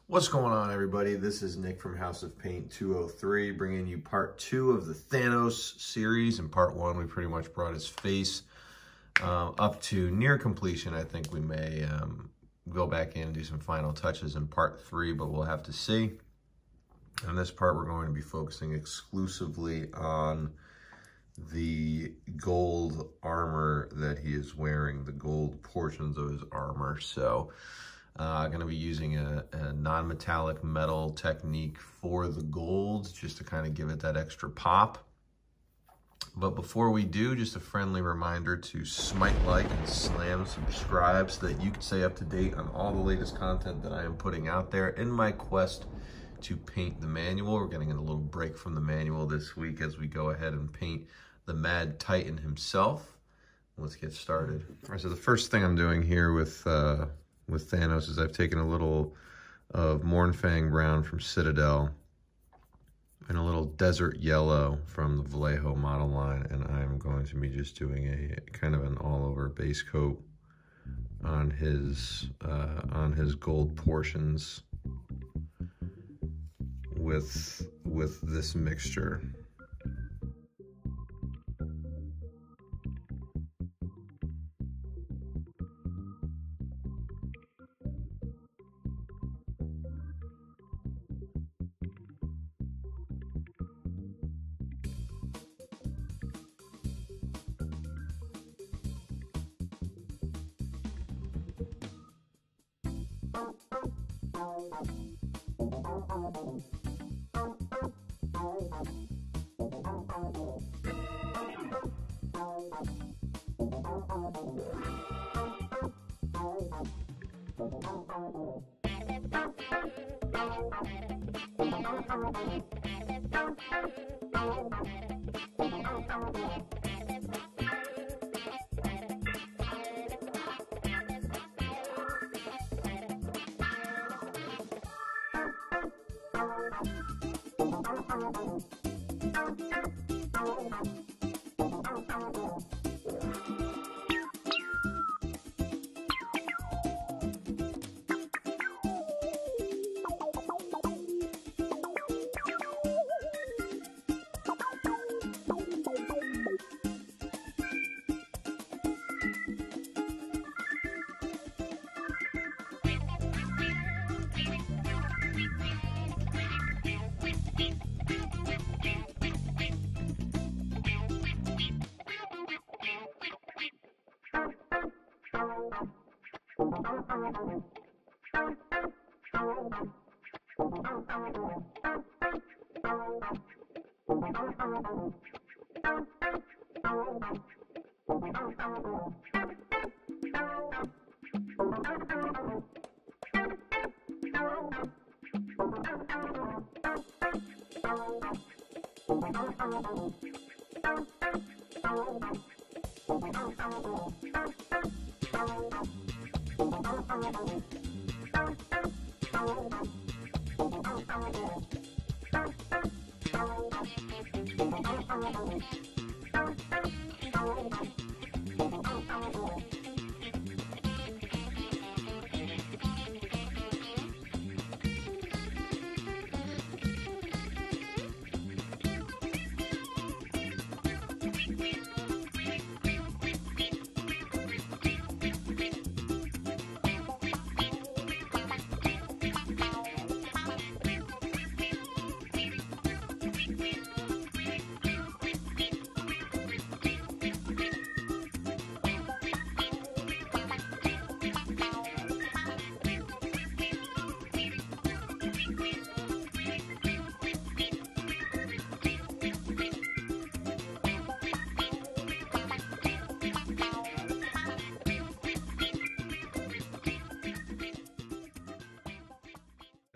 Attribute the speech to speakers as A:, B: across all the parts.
A: What's going on, everybody? This is Nick from House of Paint 203, bringing you part 2 of the Thanos series. In part 1, we pretty much brought his face up to near completion. I think we may go back in and do some final touches in part 3, but we'll have to see. In this part, we're going to be focusing exclusively on the gold armor that he is wearing, the gold portions of his armor. So I'm going to be using a non-metallic metal technique for the gold, just to kind of give it that extra pop. But before we do, just a friendly reminder to smite like and slam subscribe so that you can stay up to date on all the latest content that I am putting out there in my quest to paint the manual. We're getting a little break from the manual this week as we go ahead and paint the Mad Titan himself. Let's get started. All right, so the first thing I'm doing here with Thanos is I've taken a little of Mournfang brown from Citadel and a little desert yellow from the Vallejo model line, and I'm going to be just doing a kind of an all-over base coat on his gold portions with this mixture.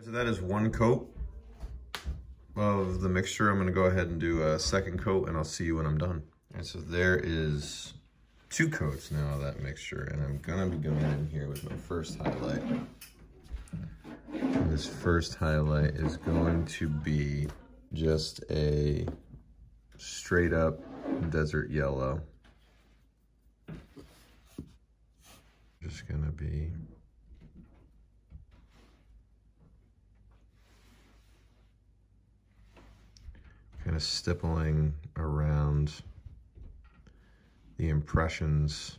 A: So that is one coat of the mixture. I'm going to go ahead and do a second coat, and I'll see you when I'm done. And so there is 2 coats now of that mixture, and I'm going to be going in here with my first highlight. And this first highlight is going to be just a straight up desert yellow. Just going to be of stippling around the impressions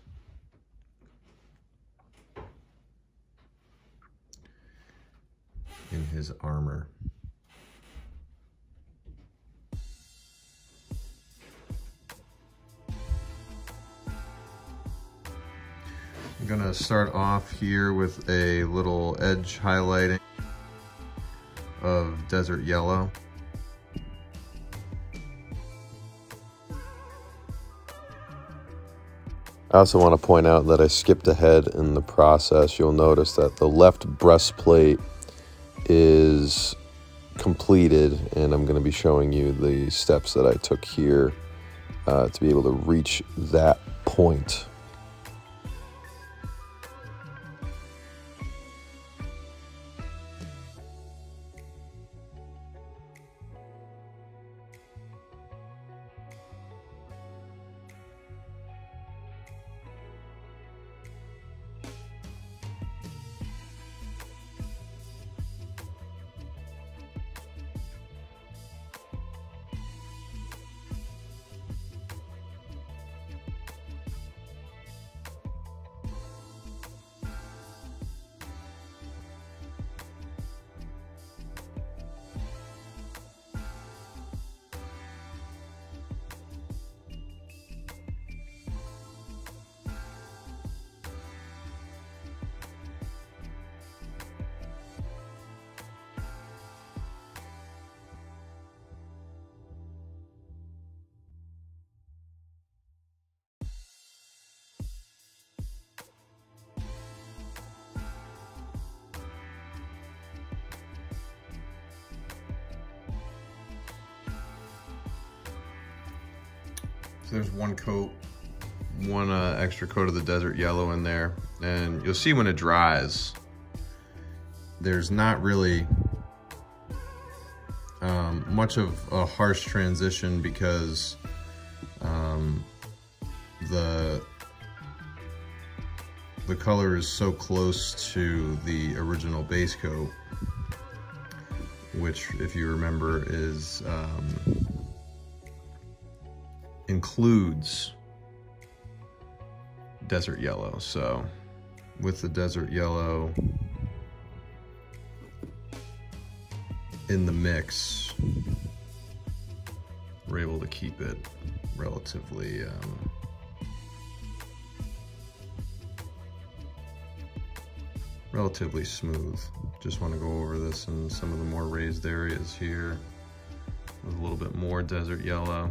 A: in his armor. I'm gonna start off here with a little edge highlighting of desert yellow.
B: I also want to point out that I skipped ahead in the process. You'll notice that the left breastplate is completed, and I'm going to be showing you the steps that I took here to be able to reach that point.
A: So there's one coat, one extra coat of the desert yellow in there, and you'll see when it dries, there's not really much of a harsh transition because the color is so close to the original base coat, which, if you remember, is includes desert yellow. So with the desert yellow in the mix, we're able to keep it relatively relatively smooth. Just want to go over this in some of the more raised areas here with a little bit more desert yellow.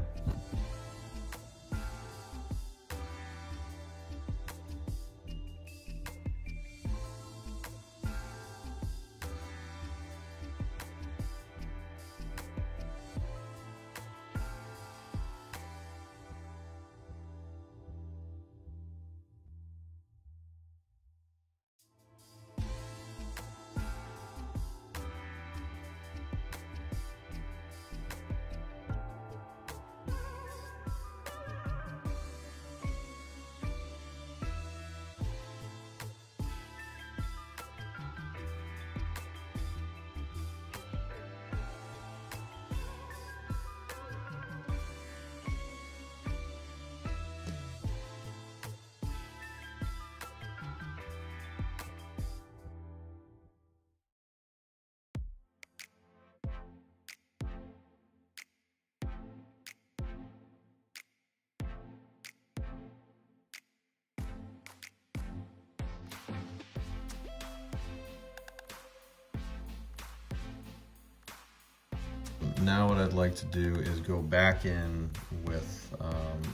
A: Now what I'd like to do is go back in with,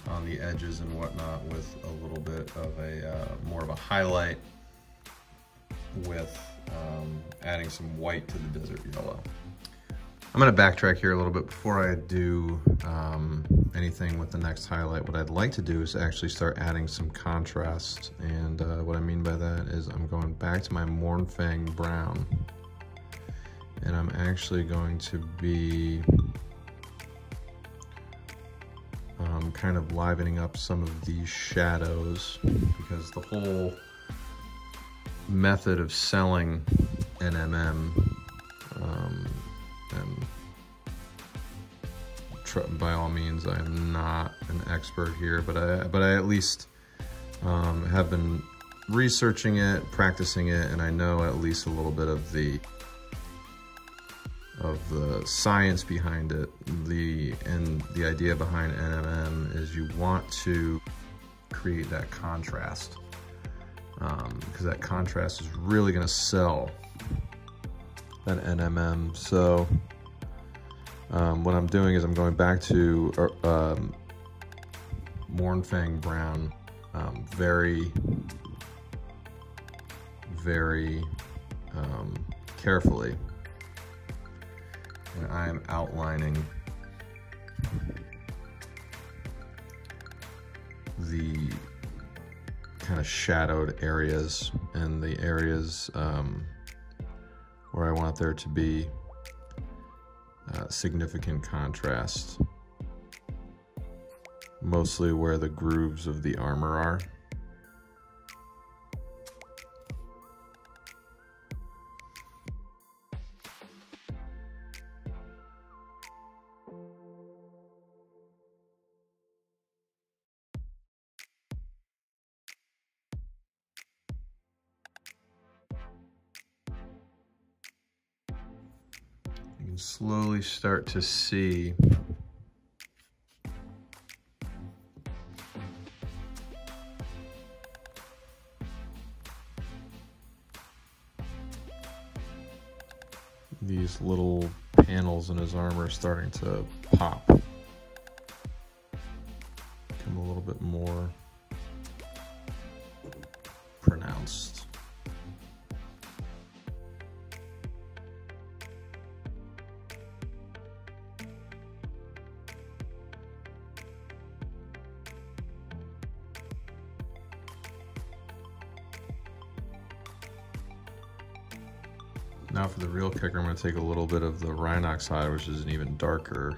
A: on the edges and whatnot, with a little bit of a, more of a highlight with adding some white to the desert yellow. I'm gonna backtrack here a little bit before I do anything with the next highlight. What I'd like to do is actually start adding some contrast. And what I mean by that is I'm going back to my Mournfang brown. And I'm actually going to be kind of livening up some of these shadows, because the whole method of selling NMM and by all means, I am not an expert here, but I at least have been researching it, practicing it, and I know at least a little bit of the science behind it. The idea behind NMM is you want to create that contrast, because that contrast is really going to sell that NMM. So what I'm doing is I'm going back to Mournfang brown, very carefully, and I am outlining the kind of shadowed areas and the areas where I want there to be significant contrast, mostly where the grooves of the armor are. You can slowly start to see these little panels in his armor starting to pop, become a little bit more pronounced. Now for the real kicker, I'm going to take a little bit of the Rhinox hide, which is an even darker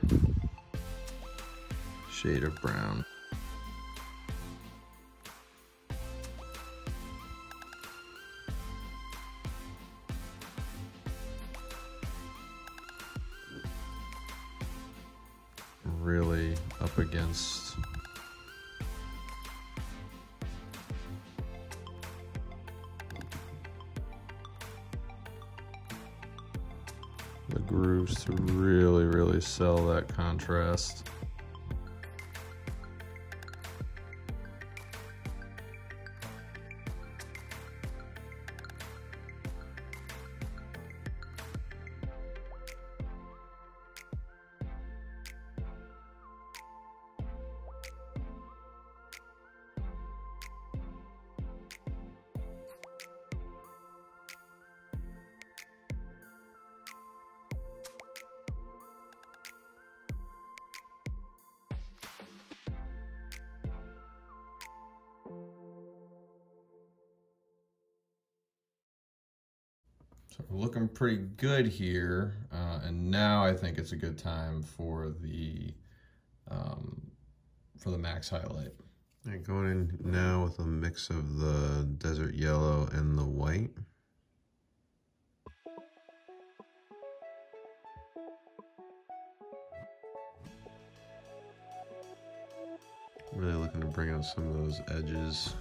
A: shade of brown. Really up against the grooves to really sell that contrast. So we're looking pretty good here, and now I think it's a good time for the max highlight. And going in now with a mix of the desert yellow and the white. Really looking to bring out some of those edges.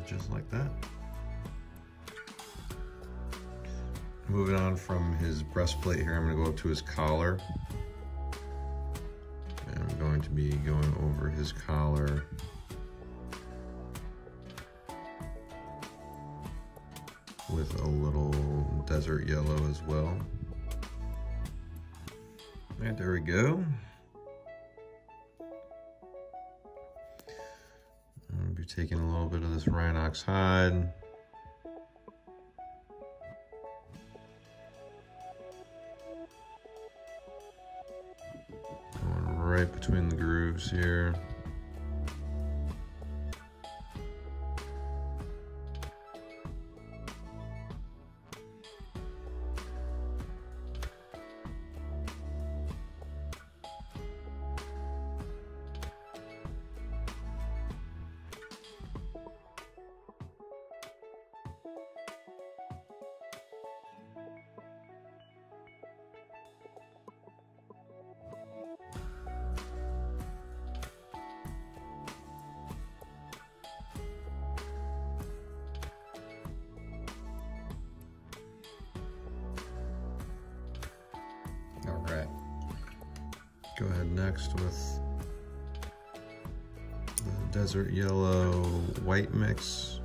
A: Just like that. Moving on from his breastplate here, I'm going to go up to his collar. And I'm going to be going over his collar with a little desert yellow as well. And there we go. Taking a little bit of this Rhinox hide. Going right between the grooves here. All right, go ahead next with the desert yellow white mix.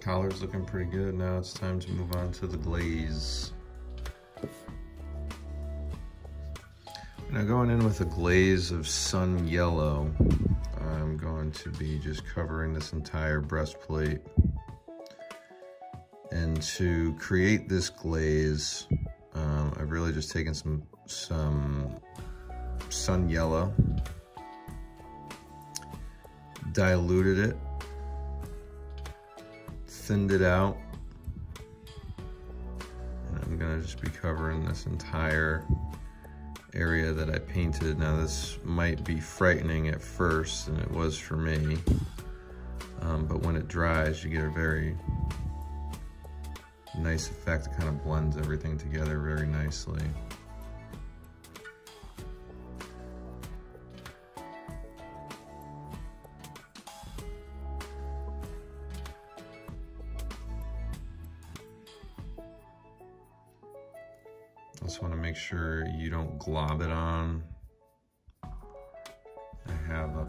A: Collar's looking pretty good. Now it's time to move on to the glaze. Now going in with a glaze of sun yellow, I'm going to be just covering this entire breastplate. And to create this glaze, I've really just taken some sun yellow, diluted it, thinned it out, and I'm gonna just be covering this entire area that I painted. Now this might be frightening at first, and it was for me, but when it dries you get a very nice effect. It kind of blends everything together very nicely. Just want to make sure you don't glob it on. I have a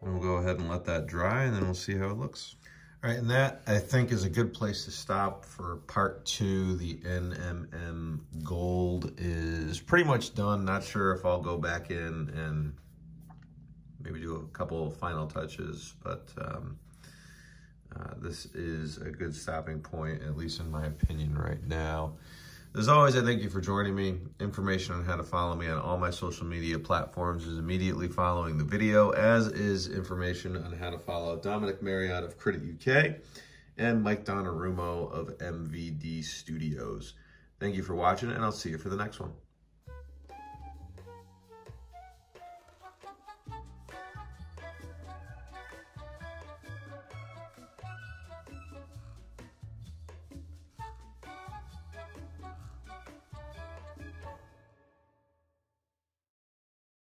A: and we'll go ahead and let that dry, and then we'll see how it looks. All right, and that I think is a good place to stop for part 2. The NMM Gold is pretty much done. Not sure if I'll go back in and maybe do a couple of final touches, but this is a good stopping point, at least in my opinion right now. As always, I thank you for joining me. Information on how to follow me on all my social media platforms is immediately following the video, as is information on how to follow Dominic Marriott of Credit UK and Mike Donnarummo of MVD Studios. Thank you for watching, and I'll see you for the next one.